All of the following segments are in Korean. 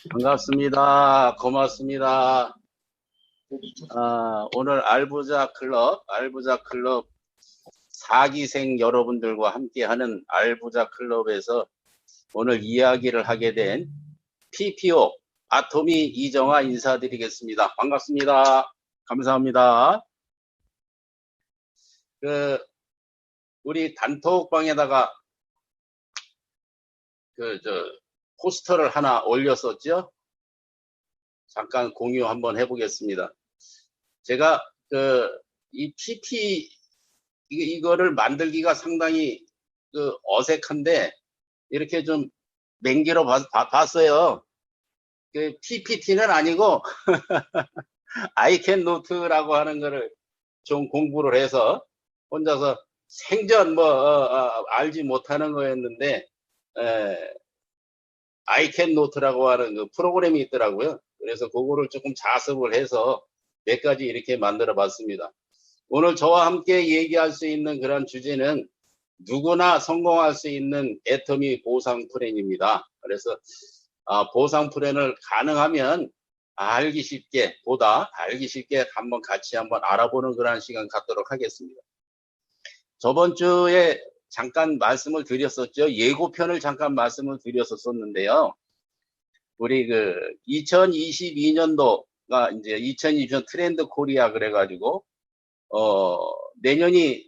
반갑습니다. 고맙습니다. 오늘 알부자 클럽 4기생 여러분들과 함께하는 알부자 클럽에서 오늘 이야기를 하게 된 PPO 아토미 이정아 인사드리겠습니다. 반갑습니다. 감사합니다. 우리 단톡방에다가 포스터를 하나 올렸었죠. 잠깐 공유 한번 해보겠습니다. 제가 이 PP 이거를 만들기가 상당히 어색한데 이렇게 좀 맹기로 봤어요. PPT는 아니고 아이캔노트라고 하는 거를 좀 공부를 해서 혼자서 생전 알지 못하는 거였는데 아이캔노트라고 하는 그 프로그램이 있더라고요. 그래서 그거를 조금 자습을 해서 몇 가지 이렇게 만들어 봤습니다. 오늘 저와 함께 얘기할 수 있는 그런 주제는 누구나 성공할 수 있는 애터미 보상 플랜입니다. 그래서 보상 플랜을 가능하면 알기 쉽게 한번 같이 한번 알아보는 그런 시간 갖도록 하겠습니다. 저번 주에 잠깐 말씀을 드렸었죠. 예고편을 잠깐 말씀을 드렸었는데요. 우리 2022년도가 이제 2020년 트렌드 코리아 그래가지고 내년이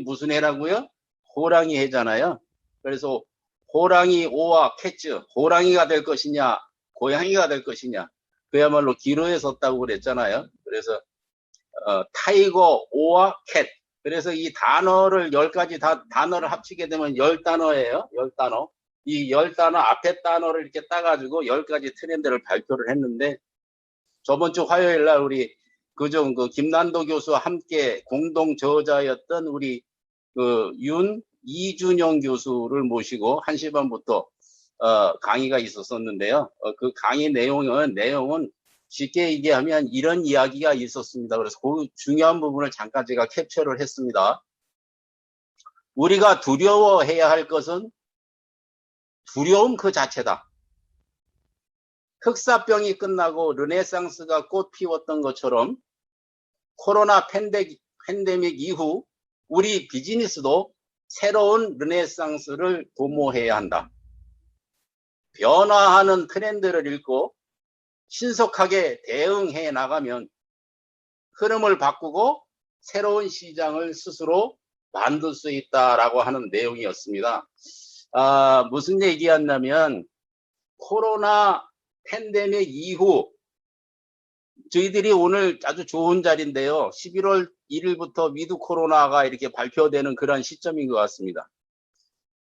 무슨 해라고요? 호랑이 해잖아요. 그래서 호랑이 오와 캐츠, 호랑이가 될 것이냐, 고양이가 될 것이냐, 그야말로 기로에 섰다고 그랬잖아요. 그래서 타이거 오와 캣. 그래서 이 단어를 10가지 단어를 합치게 되면 10단어예요. 10단어. 이 10단어 앞에 단어를 이렇게 따가지고 10가지 트렌드를 발표를 했는데 저번 주 화요일 날 우리 김난도 교수와 함께 공동 저자였던 우리 이준영 교수를 모시고 1시 반부터 강의가 있었었는데요. 그 강의 내용은 쉽게 얘기하면 이런 이야기가 있었습니다. 그래서 그 중요한 부분을 잠깐 제가 캡처를 했습니다. 우리가 두려워해야 할 것은 두려움 그 자체다. 흑사병이 끝나고 르네상스가 꽃 피웠던 것처럼 코로나 팬데믹 이후 우리 비즈니스도 새로운 르네상스를 도모해야 한다. 변화하는 트렌드를 읽고 신속하게 대응해 나가면 흐름을 바꾸고 새로운 시장을 스스로 만들 수 있다라고 하는 내용이었습니다. 무슨 얘기였냐면 코로나 팬데믹 이후 저희들이 오늘 아주 좋은 자리인데요. 11월 1일부터 위드 코로나가 이렇게 발표되는 그런 시점인 것 같습니다.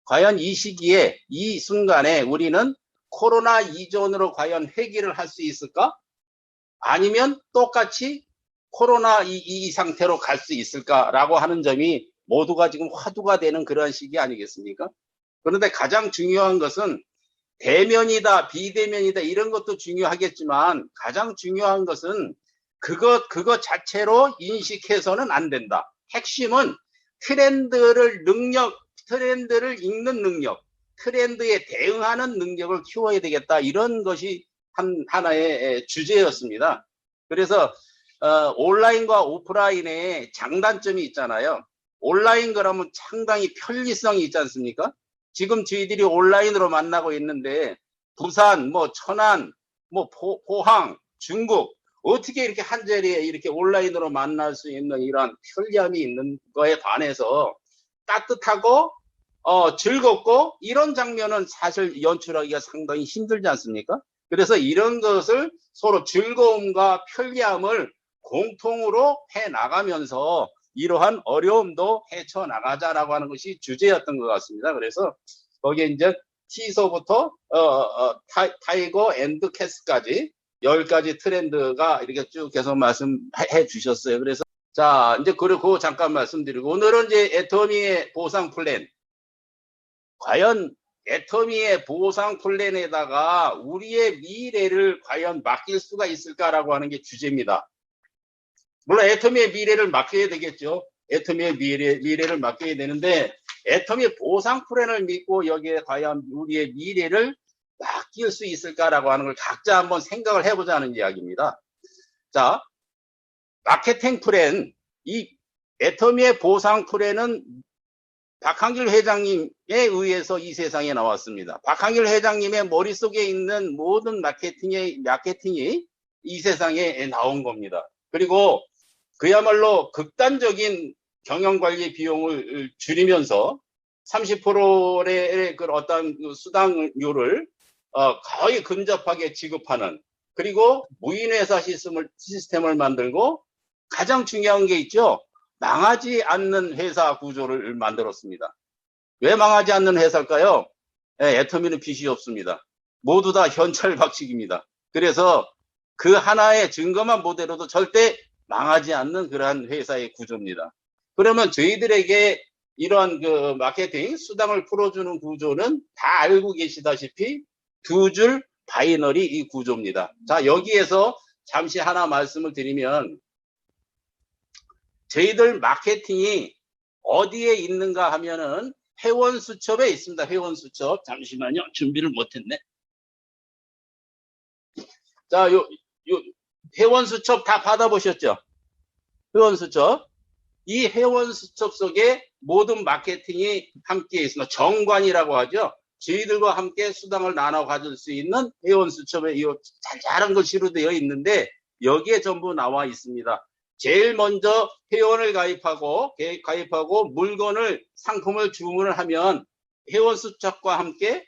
과연 이 시기에 이 순간에 우리는 코로나 이전으로 과연 회귀를 할 수 있을까? 아니면 똑같이 코로나 이 상태로 갈 수 있을까라고 하는 점이 모두가 지금 화두가 되는 그런 시기 아니겠습니까? 그런데 가장 중요한 것은 대면이다, 비대면이다 이런 것도 중요하겠지만 가장 중요한 것은 그것 자체로 인식해서는 안 된다. 핵심은 트렌드를 읽는 능력, 트렌드에 대응하는 능력을 키워야 되겠다. 이런 것이 하나의 주제였습니다. 그래서 온라인과 오프라인의 장단점이 있잖아요. 온라인 그러면 상당히 편리성이 있지 않습니까? 지금 저희들이 온라인으로 만나고 있는데 부산, 천안, 포항, 중국 어떻게 이렇게 한 자리에 이렇게 온라인으로 만날 수 있는 이러한 편리함이 있는 거에 반해서 따뜻하고 즐겁고 이런 장면은 사실 연출하기가 상당히 힘들지 않습니까? 그래서 이런 것을 서로 즐거움과 편리함을 공통으로 해나가면서 이러한 어려움도 헤쳐나가자라고 하는 것이 주제였던 것 같습니다. 그래서 거기에 이제 티서부터 타이거 앤드 캐스까지 10가지 트렌드가 이렇게 쭉 계속 말씀해 주셨어요. 그래서 자 이제 그리고 잠깐 말씀드리고 오늘은 이제 애터미의 보상 플랜 과연 애터미의 보상 플랜에다가 우리의 미래를 과연 맡길 수가 있을까라고 하는 게 주제입니다. 물론 애터미의 미래를 맡겨야 되겠죠. 애터미의 미래를 맡겨야 되는데 애터미 보상 플랜을 믿고 여기에 과연 우리의 미래를 맡길 수 있을까라고 하는 걸 각자 한번 생각을 해보자는 이야기입니다. 자, 마케팅 플랜, 이 애터미의 보상 플랜은 박한길 회장님에 의해서 이 세상에 나왔습니다. 박한길 회장님의 머릿속에 있는 모든 마케팅이 이 세상에 나온 겁니다. 그리고 그야말로 극단적인 경영관리 비용을 줄이면서 30%의 그 어떤 수당료를 거의 근접하게 지급하는, 그리고 무인회사 시스템을 만들고 가장 중요한 게 있죠. 망하지 않는 회사 구조를 만들었습니다. 왜 망하지 않는 회사일까요? 애터미는 빚이 없습니다. 모두 다 현찰박식입니다. 그래서 그 하나의 증거만 보더라도 절대 망하지 않는 그러한 회사의 구조입니다. 그러면 저희들에게 이러한 그 마케팅 수당을 풀어주는 구조는 다 알고 계시다시피 두 줄 바이너리 이 구조입니다. 자, 여기에서 잠시 하나 말씀을 드리면, 저희들 마케팅이 어디에 있는가 하면은 회원 수첩에 있습니다. 회원 수첩. 잠시만요. 준비를 못했네. 자, 요 회원 수첩 다 받아보셨죠? 회원 수첩. 이 회원 수첩 속에 모든 마케팅이 함께 있습니다. 정관이라고 하죠. 저희들과 함께 수당을 나눠 가질 수 있는 회원 수첩에 이 잘잘한 글씨로 되어 있는데 여기에 전부 나와 있습니다. 제일 먼저 회원을 가입하고 물건을 상품을 주문을 하면 회원 수첩과 함께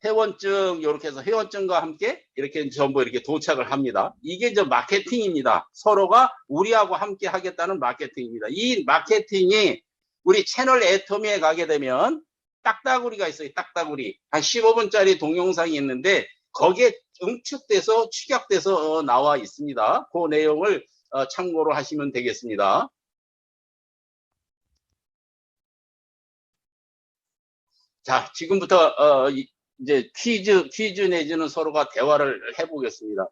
회원증 이렇게 해서 회원증과 함께 이렇게 전부 이렇게 도착을 합니다. 이게 이제 마케팅입니다. 서로가 우리하고 함께 하겠다는 마케팅입니다. 이 마케팅이 우리 채널 애터미에 가게 되면 딱따구리가 있어요. 딱따구리. 한 15분짜리 동영상이 있는데 거기에 응축돼서 축약돼서 나와 있습니다. 그 내용을 참고로 하시면 되겠습니다. 자, 지금부터 이제 퀴즈 내지는 서로가 대화를 해보겠습니다.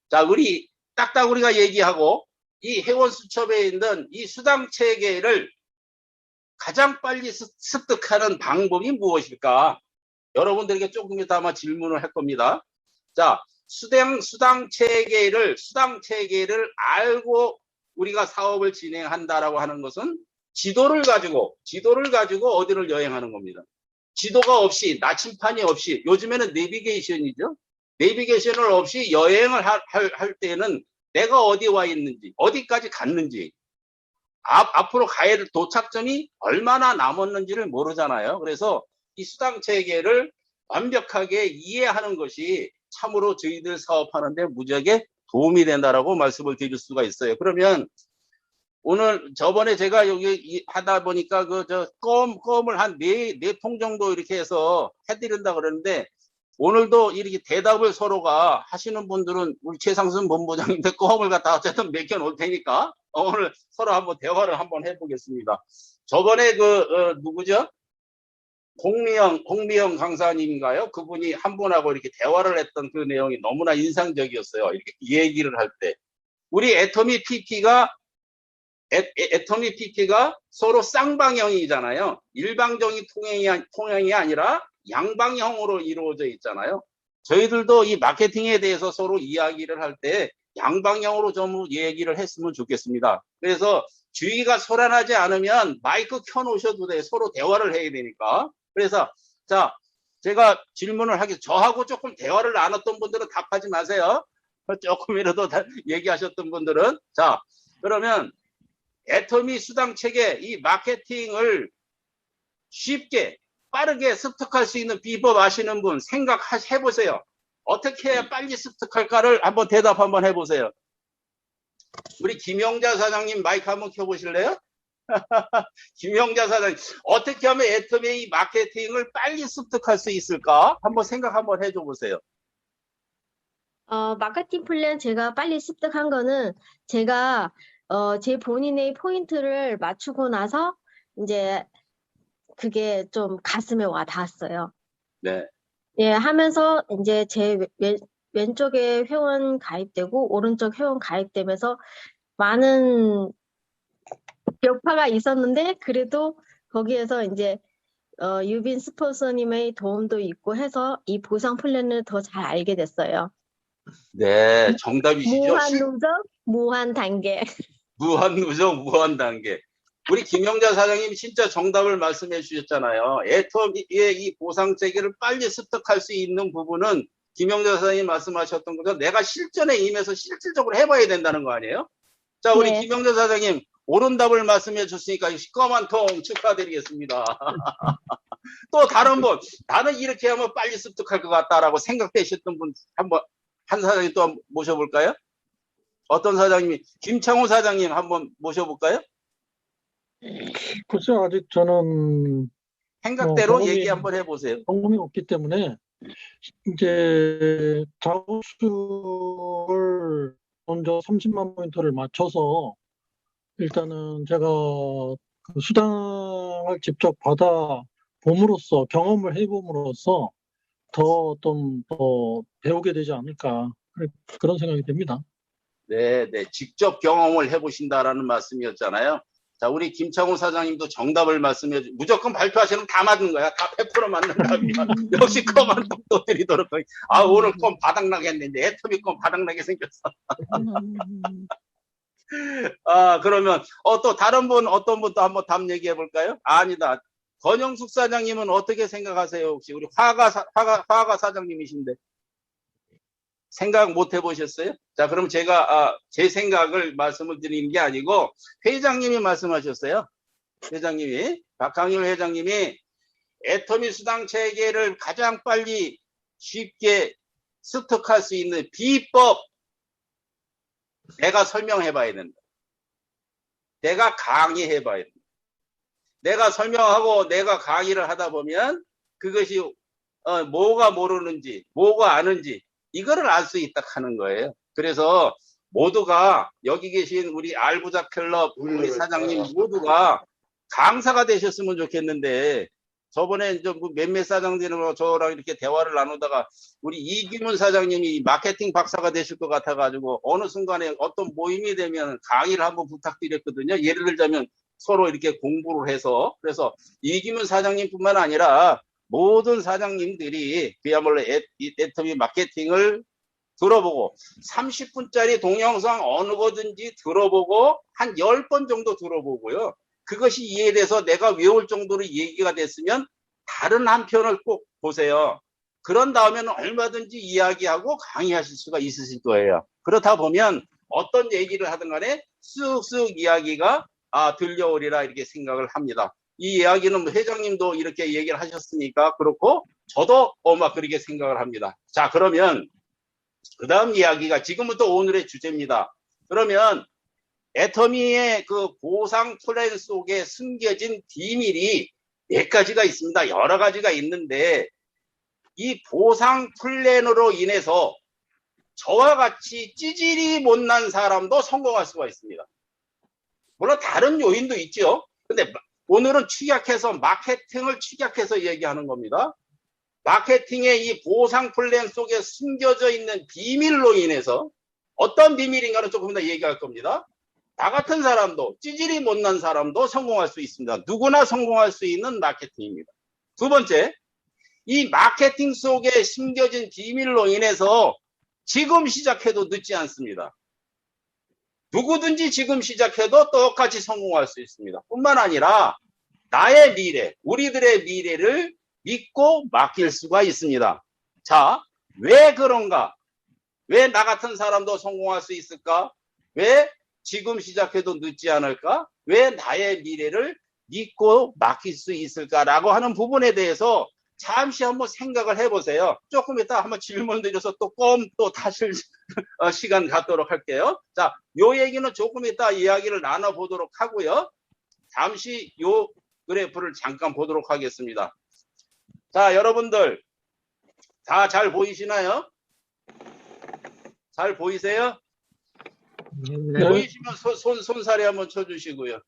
자, 우리 딱따구리가 얘기하고 이 회원 수첩에 있는 이 수당 체계를 가장 빨리 습득하는 방법이 무엇일까? 여러분들에게 조금 이따 아마 질문을 할 겁니다. 자, 수당 체계를 알고 우리가 사업을 진행한다라고 하는 것은 지도를 가지고 어디를 여행하는 겁니다. 지도가 없이, 나침판이 없이, 요즘에는 내비게이션이죠. 내비게이션을 없이 여행을 할 때는 내가 어디 와 있는지, 어디까지 갔는지, 앞으로 가야 될 도착점이 얼마나 남았는지를 모르잖아요. 그래서 이 수당 체계를 완벽하게 이해하는 것이 참으로 저희들 사업하는데 무지하게 도움이 된다라고 말씀을 드릴 수가 있어요. 그러면 오늘 저번에 제가 여기 하다 보니까 껌을 한 네 통 정도 이렇게 해서 해드린다 그러는데, 오늘도 이렇게 대답을 서로가 하시는 분들은 우리 최상순 본부장님한테 껌을 갖다 어쨌든 맡겨 놓을 테니까 오늘 서로 한번 대화를 한번 해보겠습니다. 저번에 누구죠? 홍미영 강사님인가요? 그분이 한 분하고 이렇게 대화를 했던 그 내용이 너무나 인상적이었어요. 이렇게 얘기를 할 때. 우리 애터미 PP가 서로 쌍방형이잖아요. 일방적인 통행이 아니라 양방형으로 이루어져 있잖아요. 저희들도 이 마케팅에 대해서 서로 이야기를 할 때 양방향으로 좀 얘기를 했으면 좋겠습니다. 그래서 주의가 소란하지 않으면 마이크 켜놓으셔도 돼요. 서로 대화를 해야 되니까. 그래서 자, 제가 질문을 저하고 조금 대화를 나눴던 분들은 답하지 마세요. 조금이라도 얘기하셨던 분들은. 자, 그러면 애터미 수당 체계 이 마케팅을 쉽게 빠르게 습득할 수 있는 비법 아시는 분 생각해보세요. 어떻게 해야 빨리 습득할까를 한번 대답 한번 해보세요. 우리 김영자 사장님 마이크 한번 켜보실래요? 김영자 사장님, 어떻게 하면 애터미 마케팅을 빨리 습득할 수 있을까? 한번 생각 한번 해줘 보세요. 마케팅 플랜 제가 빨리 습득한 거는 제가 제 본인의 포인트를 맞추고 나서 이제 그게 좀 가슴에 와 닿았어요. 네. 예, 하면서 이제 제 왼쪽에 회원 가입되고 오른쪽 회원 가입되면서 많은 격파가 있었는데 그래도 거기에서 이제 유빈 스폰서님의 도움도 있고 해서 이 보상 플랜을 더 잘 알게 됐어요. 네, 정답이시죠? 무한 누적, 무한 단계. 무한 누적, 무한 단계. 우리 김영자 사장님 진짜 정답을 말씀해 주셨잖아요. 애터미의 이 보상 체계를 빨리 습득할 수 있는 부분은 김영자 사장님 말씀하셨던 것처럼 내가 실전에 임해서 실질적으로 해봐야 된다는 거 아니에요? 자, 우리 네. 김영자 사장님 옳은 답을 말씀해 줬으니까 시꺼먼 통 축하드리겠습니다. 또 다른 분, 나는 이렇게 하면 빨리 습득할 것 같다라고 생각되셨던 분 한번 한 사장님 또 한번 모셔볼까요? 어떤 사장님이 김창호 사장님 한번 모셔볼까요? 글쎄, 아직 저는 생각대로 경험이 얘기 한번 해보세요. 없기 때문에 이제 자우수를 먼저 30만 포인트를 맞춰서 일단은 제가 그 수당을 직접 받아 봄으로써 경험을 해봄으로써 좀 더 배우게 되지 않을까 그런 생각이 듭니다. 네, 네. 직접 경험을 해보신다라는 말씀이었잖아요. 자, 우리 김창호 사장님도 정답을 말씀해 주, 무조건 발표하시면 다 맞는 거야. 다 100% 맞는 답이야. 역시 껌만 또 드리도록 하겠습니다. 아, 오늘 껌 바닥나겠는데, 애터미 껌 바닥나게 생겼어. 아, 그러면, 또 다른 분, 어떤 분도 한번 답 얘기해 볼까요? 아니다. 권영숙 사장님은 어떻게 생각하세요? 혹시 우리 화가 사장님이신데. 생각 못 해보셨어요? 자, 그럼 제가 제 생각을 말씀을 드리는 게 아니고 회장님이 말씀하셨어요. 회장님이 박항일 회장님이 애터미 수당 체계를 가장 빨리 쉽게 습득할 수 있는 비법 내가 설명해 봐야 된다. 내가 강의해 봐야 된다. 내가 설명하고 내가 강의를 하다 보면 그것이 뭐가 모르는지 뭐가 아는지 이거를 알 수 있다 하는 거예요. 그래서 모두가 여기 계신 우리 알부자 클럽 우리 사장님 모두가 강사가 되셨으면 좋겠는데 저번에 몇몇 사장님하고 저랑 이렇게 대화를 나누다가 우리 이규문 사장님이 마케팅 박사가 되실 것 같아가지고 어느 순간에 어떤 모임이 되면 강의를 한번 부탁드렸거든요. 예를 들자면 서로 이렇게 공부를 해서 그래서 이규문 사장님뿐만 아니라 모든 사장님들이 그야말로 애터미 마케팅을 들어보고 30분짜리 동영상 어느 거든지 들어보고 한 10번 정도 들어보고요. 그것이 이해돼서 내가 외울 정도로 얘기가 됐으면 다른 한 편을 꼭 보세요. 그런 다음에는 얼마든지 이야기하고 강의하실 수가 있으실 거예요. 그렇다 보면 어떤 얘기를 하든 간에 쑥쑥 이야기가 들려오리라 이렇게 생각을 합니다. 이 이야기는 회장님도 이렇게 얘기를 하셨으니까 그렇고 저도 막 그렇게 생각을 합니다. 자, 그러면 그 다음 이야기가 지금부터 오늘의 주제입니다. 그러면 애터미의 그 보상 플랜 속에 숨겨진 비밀이 몇 가지가 있습니다. 여러 가지가 있는데 이 보상 플랜으로 인해서 저와 같이 찌질이 못난 사람도 성공할 수가 있습니다. 물론 다른 요인도 있죠. 근데 오늘은 축약해서 마케팅을 축약해서 얘기하는 겁니다. 마케팅의 이 보상 플랜 속에 숨겨져 있는 비밀로 인해서 어떤 비밀인가는 조금 더 얘기할 겁니다. 나 같은 사람도 찌질이 못난 사람도 성공할 수 있습니다. 누구나 성공할 수 있는 마케팅입니다. 두 번째, 이 마케팅 속에 숨겨진 비밀로 인해서 지금 시작해도 늦지 않습니다. 누구든지 지금 시작해도 똑같이 성공할 수 있습니다. 뿐만 아니라 나의 미래, 우리들의 미래를 믿고 맡길 수가 있습니다. 자, 왜 그런가? 왜 나 같은 사람도 성공할 수 있을까? 왜 지금 시작해도 늦지 않을까? 왜 나의 미래를 믿고 맡길 수 있을까라고 하는 부분에 대해서 잠시 한번 생각을 해보세요. 조금 이따 한번 질문 드려서 또 다시 시간 갖도록 할게요. 자, 요 얘기는 조금 이따 이야기를 나눠보도록 하고요. 잠시 요 그래프를 잠깐 보도록 하겠습니다. 자, 여러분들 다 잘 보이시나요? 잘 보이세요? 네. 보이시면 손사리 한번 쳐주시고요.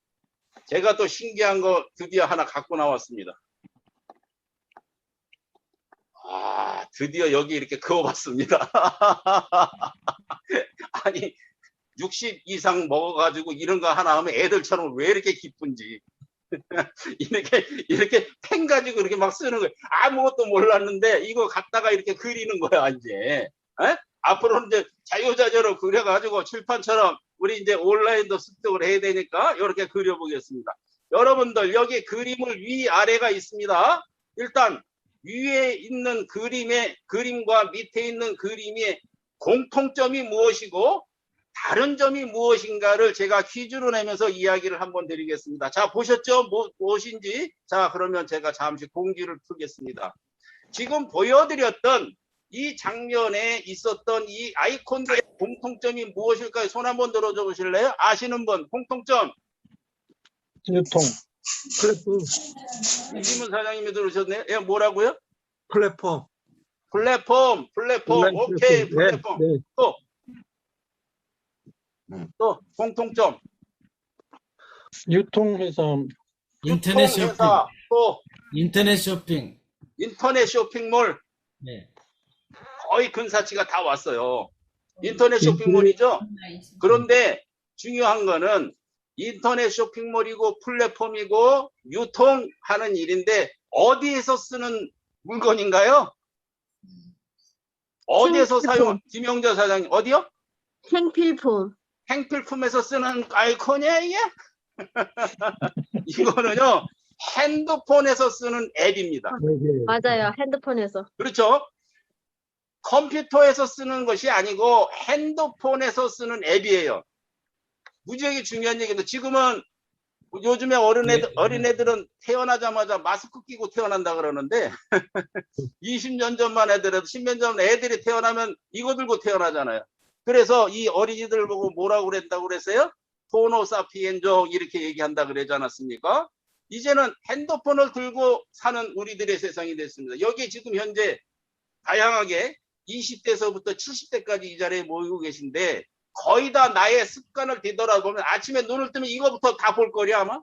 제가 또 신기한 거 드디어 하나 갖고 나왔습니다. 드디어 여기 이렇게 그어봤습니다. 아니 60 이상 먹어가지고 이런 거 하나 하면 애들처럼 왜 이렇게 기쁜지. 이렇게 펜 가지고 이렇게 막 쓰는 거예요. 아무것도 몰랐는데 이거 갖다가 이렇게 그리는 거야, 이제. 에? 앞으로는 이제 자유자재로 그려가지고 칠판처럼 우리 이제 온라인도 습득을 해야 되니까 이렇게 그려보겠습니다. 여러분들 여기 그림을 위아래가 있습니다. 일단 위에 있는 그림과 밑에 있는 그림의 공통점이 무엇이고 다른 점이 무엇인가를 제가 퀴즈로 내면서 이야기를 한번 드리겠습니다. 자, 보셨죠? 무엇인지? 자, 그러면 제가 잠시 공지를 풀겠습니다. 지금 보여드렸던 이 장면에 있었던 이 아이콘들의 공통점이 무엇일까요? 손 한번 들어줘 보실래요? 아시는 분, 공통점. 유통. 이지문 사장님이 들으셨네요. 예, 뭐라고요? 플랫폼. 플랫폼. 오케이, 플랫폼. 네, 네. 또, 공통점. 유통회사. 인터넷 쇼핑. 유통회사, 또, 인터넷 쇼핑. 인터넷 쇼핑몰. 네. 거의 근사치가 다 왔어요. 인터넷 쇼핑몰이죠? 그런데 중요한 거는 인터넷 쇼핑몰이고 플랫폼이고 유통하는 일인데 어디에서 쓰는 물건인가요? 어디에서 사용, 김영자 사장님, 어디요? 생필품. 행필품에서 쓰는 아이콘이야, 이게? 이거는요, 핸드폰에서 쓰는 앱입니다. 맞아요. 핸드폰에서. 그렇죠? 컴퓨터에서 쓰는 것이 아니고 핸드폰에서 쓰는 앱이에요. 무지하게 중요한 얘기인데 지금은 요즘에 어린애들은 태어나자마자 마스크 끼고 태어난다 그러는데 20년 전만 애들은 10년 전 애들이 태어나면 이거 들고 태어나잖아요. 그래서 이 어린이들 보고 뭐라고 그랬다고 그랬어요? 호모 사피엔족 이렇게 얘기한다 그러지 않았습니까? 이제는 핸드폰을 들고 사는 우리들의 세상이 됐습니다. 여기 지금 현재 다양하게 20대서부터 70대까지 이 자리에 모이고 계신데 거의 다 나의 습관을 뒤돌아보면 아침에 눈을 뜨면 이거부터 다 볼 거리 아마?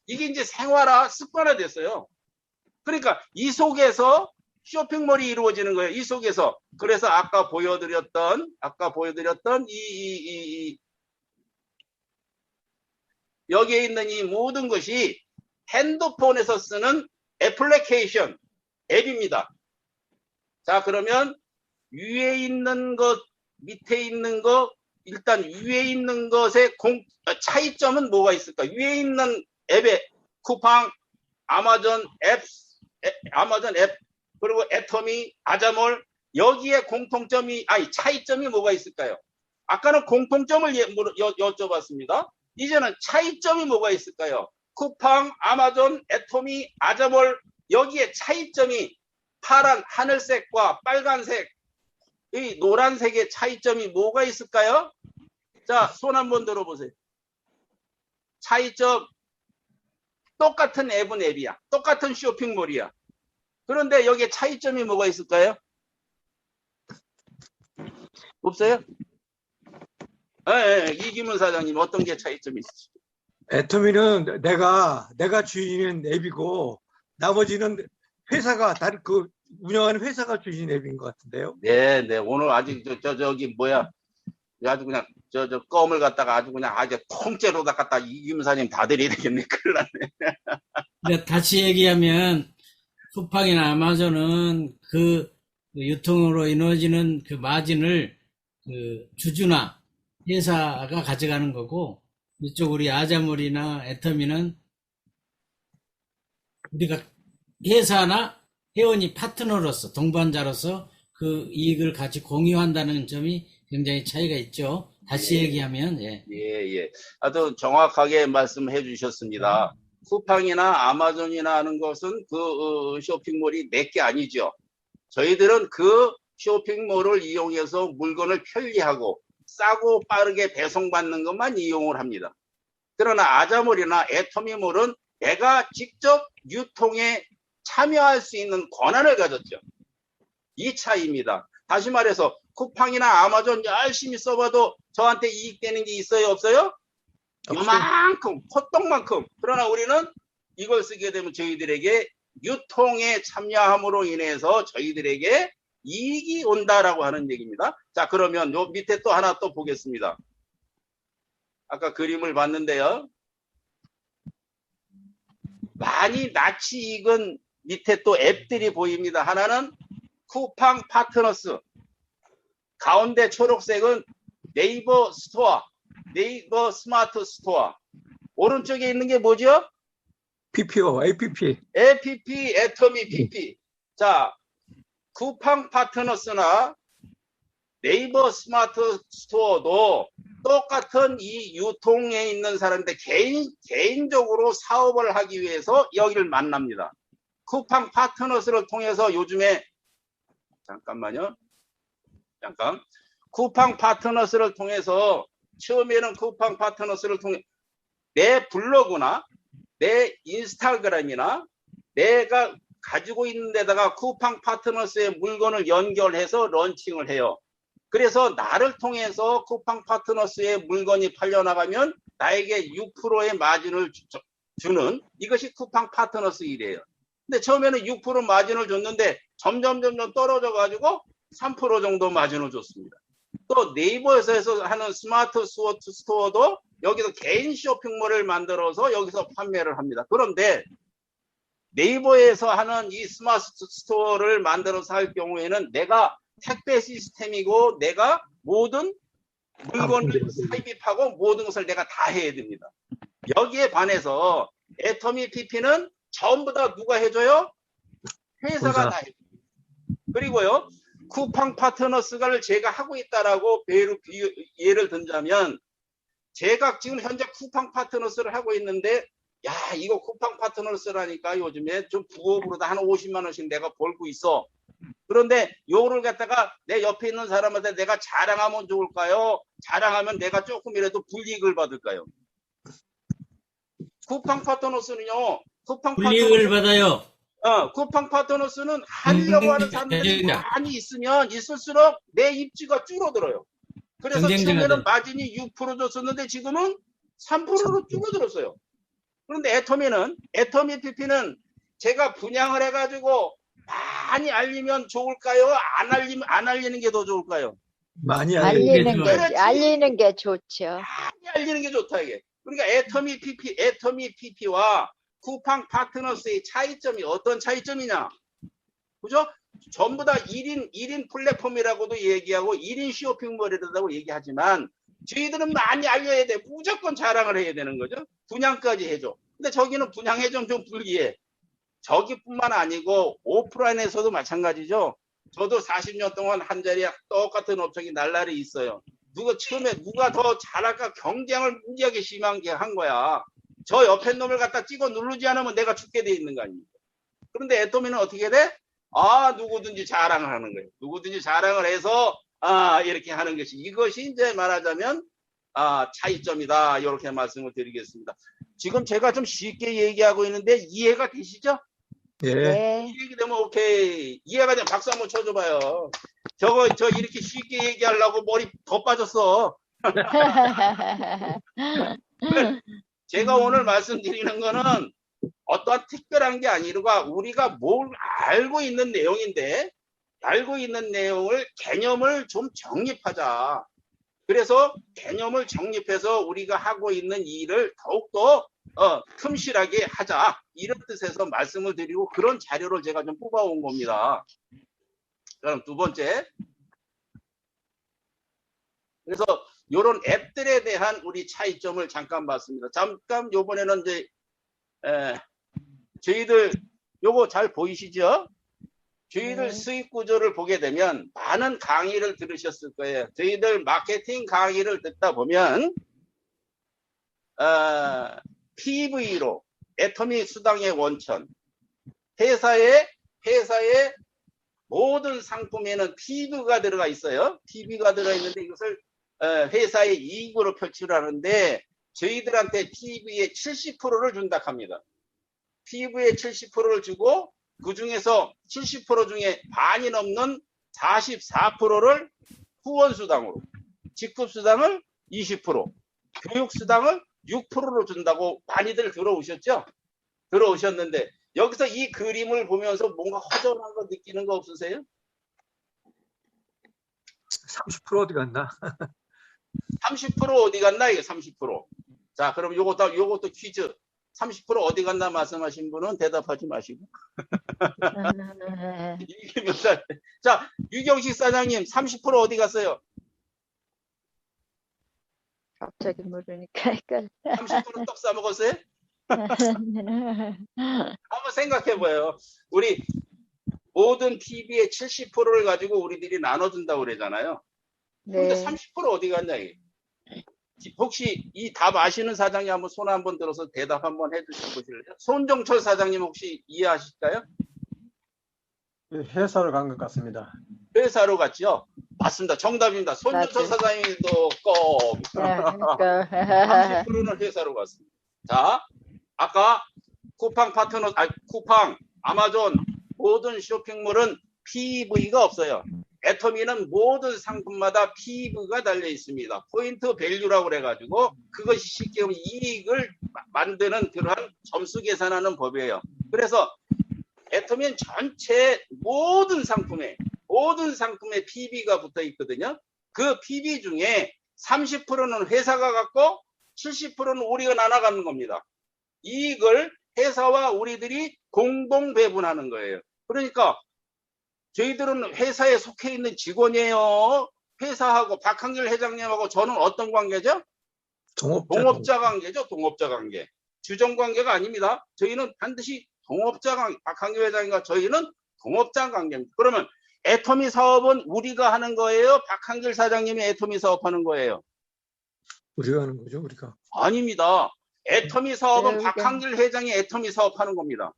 이게 이제 생활화, 습관화 됐어요. 그러니까 이 속에서 쇼핑몰이 이루어지는 거예요. 이 속에서. 그래서 아까 보여드렸던 여기에 있는 이 모든 것이 핸드폰에서 쓰는 애플리케이션, 앱입니다. 자, 그러면 위에 있는 것, 밑에 있는 것, 일단 위에 있는 것의 차이점은 뭐가 있을까? 위에 있는 앱에 쿠팡, 아마존 앱, 그리고 애터미, 아자몰, 여기에 차이점이 뭐가 있을까요? 아까는 공통점을 여쭤봤습니다. 이제는 차이점이 뭐가 있을까요? 쿠팡, 아마존, 애터미, 아자몰, 여기에 차이점이 파란 하늘색과 빨간색, 이 노란색의 차이점이 뭐가 있을까요? 자, 손 한번 들어보세요. 차이점, 똑같은 앱은 앱이야. 똑같은 쇼핑몰이야. 그런데 여기에 차이점이 뭐가 있을까요? 없어요? 이기문 사장님, 어떤 게 차이점이 있으시죠? 애터미는 내가 주인인 앱이고 나머지는 회사가 다른 운영하는 회사가 주인 앱인 것 같은데요. 네. 오늘 아직 저기 뭐야? 아주 그냥 저 껌을 갖다가 아주 그냥 통째로 다 갖다 이기문 사장님 다 드려야 되겠네. 큰일 났네. 근데 다시 얘기하면 쿠팡이나 아마존은 그 유통으로 이루어지는 그 마진을 그 주주나 회사가 가져가는 거고, 이쪽 우리 아자몰이나 애터미는 우리가 회사나 회원이 파트너로서 동반자로서 그 이익을 같이 공유한다는 점이 굉장히 차이가 있죠. 다시 얘기하면 예. 아주 정확하게 말씀해 주셨습니다. 쿠팡이나 아마존이나 하는 것은 그 쇼핑몰이 내게 아니죠. 저희들은 그 쇼핑몰을 이용해서 물건을 편리하고 싸고 빠르게 배송받는 것만 이용을 합니다. 그러나 아자몰이나 애터미몰은 내가 직접 유통에 참여할 수 있는 권한을 가졌죠. 이 차이입니다. 다시 말해서 쿠팡이나 아마존 열심히 써봐도 저한테 이익되는 게 있어요? 없어요? 요만큼, 콧떡만큼. 그러나 우리는 이걸 쓰게 되면 저희들에게 유통에 참여함으로 인해서 저희들에게 이익이 온다라고 하는 얘기입니다. 자, 그러면 요 밑에 또 하나 또 보겠습니다. 아까 그림을 봤는데요. 많이 낯이 익은 밑에 또 앱들이 보입니다. 하나는 쿠팡 파트너스, 가운데 초록색은 네이버 스토어, 네이버 스마트 스토어, 오른쪽에 있는 게 뭐죠? PPO, APP. APP, 애터미 PP. 자, 쿠팡 파트너스나 네이버 스마트 스토어도 똑같은 이 유통에 있는 사람인데 개인적으로 사업을 하기 위해서 여기를 만납니다. 쿠팡 파트너스를 통해서 요즘에 잠깐만요. 잠깐. 쿠팡 파트너스를 통해서 처음에는 쿠팡 파트너스를 통해 내 블로그나 내 인스타그램이나 내가 가지고 있는 데다가 쿠팡 파트너스의 물건을 연결해서 런칭을 해요. 그래서 나를 통해서 쿠팡 파트너스의 물건이 팔려나가면 나에게 6%의 마진을 주는 이것이 쿠팡 파트너스 일이에요. 근데 처음에는 6% 마진을 줬는데 점점 떨어져 가지고 3% 정도 마진을 줬습니다. 또 네이버에서 하는 스마트 스토어도 여기서 개인 쇼핑몰을 만들어서 여기서 판매를 합니다. 그런데 네이버에서 하는 이 스마트 스토어를 만들어서 할 경우에는 내가 택배 시스템이고 내가 모든 물건을 삽입하고 모든 것을 내가 다 해야 됩니다. 여기에 반해서 애터미 PP는 전부 다 누가 해줘요? 회사가 다 해줘요. 그리고요, 쿠팡 파트너스를 제가 하고 있다라고 예를 든다면, 제가 지금 현재 쿠팡 파트너스를 하고 있는데, 야, 이거 쿠팡 파트너스라니까 요즘에 좀 부업으로도 한 50만 원씩 내가 벌고 있어. 그런데 요거를 갖다가 내 옆에 있는 사람한테 내가 자랑하면 좋을까요? 자랑하면 내가 조금이라도 불이익을 받을까요? 쿠팡 파트너스는요, 불이익을 받아요. 쿠팡 파트너스는 하려고 하는 사람들이 많이 있으면 있을수록 내 입지가 줄어들어요. 그래서 처음에는 마진이 6% 줬었는데 지금은 3%로 줄어들었어요. 그런데 애터미 PP는 제가 분양을 해가지고 많이 알리면 좋을까요? 안 알리는 게 더 좋을까요? 많이 알리는 게 좋죠. 많이 알리는 게 좋다, 이게. 그러니까 애터미 PP와 쿠팡 파트너스의 차이점이 어떤 차이점이냐? 그죠? 전부 다 1인 플랫폼이라고도 얘기하고 1인 쇼핑몰이라고 얘기하지만 저희들은 많이 알려야 돼. 무조건 자랑을 해야 되는 거죠. 분양까지 해줘. 근데 저기는 분양해주면 좀 불리해. 저기뿐만 아니고 오프라인에서도 마찬가지죠. 저도 40년 동안 한 자리에 똑같은 업종이 날라리 있어요. 처음에 누가 더 잘할까 경쟁을 무지하게 심하게 한 거야. 저 옆에 놈을 갖다 찍어 누르지 않으면 내가 죽게 돼 있는 거 아닙니까? 그런데 애터미는 어떻게 돼? 누구든지 자랑을 하는 거예요. 누구든지 자랑을 해서 이렇게 하는 것이, 이것이 이제 말하자면 차이점이다, 이렇게 말씀을 드리겠습니다. 지금 제가 좀 쉽게 얘기하고 있는데 이해가 되시죠? 예. 네. 얘기되면 오케이. 이해가 되면 박수 한번 쳐줘봐요. 저 이렇게 쉽게 얘기하려고 머리 더 빠졌어. 제가 오늘 말씀드리는 거는 어떠한 특별한 게 아니라 우리가 뭘 알고 있는 내용인데, 알고 있는 내용을 개념을 좀 정립하자. 그래서 개념을 정립해서 우리가 하고 있는 일을 더욱더 틈실하게 하자, 이런 뜻에서 말씀을 드리고 그런 자료를 제가 좀 뽑아온 겁니다. 그럼 두 번째, 그래서 이런 앱들에 대한 우리 차이점을 잠깐 봤습니다. 잠깐 요번에는 이제 저희들 요거 잘 보이시죠? 저희들 수익 구조를 보게 되면 많은 강의를 들으셨을 거예요. 저희들 마케팅 강의를 듣다 보면 PV로, 애터미 수당의 원천, 회사의 모든 상품에는 PV가 들어가 있어요. PV가 들어가 있는데 이것을 회사의 이익으로 표출을 하는데 저희들한테 PV의 70%를 준다 합니다. PV의 70%를 주고 그 중에서 70% 중에 반이 넘는 44%를 후원수당으로, 직급수당을 20%, 교육수당을 6%로 준다고 많이들 들어오셨는데 여기서 이 그림을 보면서 뭔가 허전한 거 느끼는 거 없으세요? 30% 어디 갔나? 30% 어디 갔나? 이게 30%. 자, 그럼 요것도 퀴즈. 30% 어디 갔나 말씀하신 분은 대답하지 마시고. 이게 몇 살? 자, 유경식 사장님 30% 어디 갔어요? 갑자기 물으니까 헷갈려. 30% 떡 사 먹었어요? 한번 생각해 보여요. 우리 모든 PB의 70%를 가지고 우리들이 나눠준다고 그러잖아요. 근데 네. 30% 어디 갔냐 이게. 혹시 이 답 아시는 사장님 한번 손 한번 들어서 대답 한번 해주시고 보실래요? 손종철 사장님 혹시 이해하실까요? 회사를 간 것 같습니다. 회사로 갔죠? 맞습니다. 정답입니다. 손종철 맞아요. 사장님도 꼭 그러니까 30%는 회사로 갔습니다. 자, 아까 쿠팡 파트너, 쿠팡, 아마존 모든 쇼핑몰은 PV가 없어요. 애터미는 모든 상품마다 PV가 달려 있습니다. 포인트 밸류라고 그래가지고 그것이 쉽게 보면 이익을 만드는 그러한 점수 계산하는 법이에요. 그래서 애터미는 전체 모든 상품에 PV가 붙어 있거든요. 그 PV 중에 30%는 회사가 갖고 70%는 우리가 나눠가는 겁니다. 이익을 회사와 우리들이 공동 배분하는 거예요. 그러니까 저희들은 회사에 속해 있는 직원이에요. 회사하고 박한길 회장님하고 저는 어떤 관계죠? 동업자 관계죠. 동업자 관계. 주종 관계가 아닙니다. 저희는 반드시 동업자 관계. 박한길 회장님과 저희는 동업자 관계입니다. 그러면 애터미 사업은 우리가 하는 거예요? 박한길 사장님이 애터미 사업하는 거예요? 우리가 하는 거죠, 우리가. 아닙니다. 애터미 사업은 네, 박한길 회장이 애터미 사업하는 겁니다.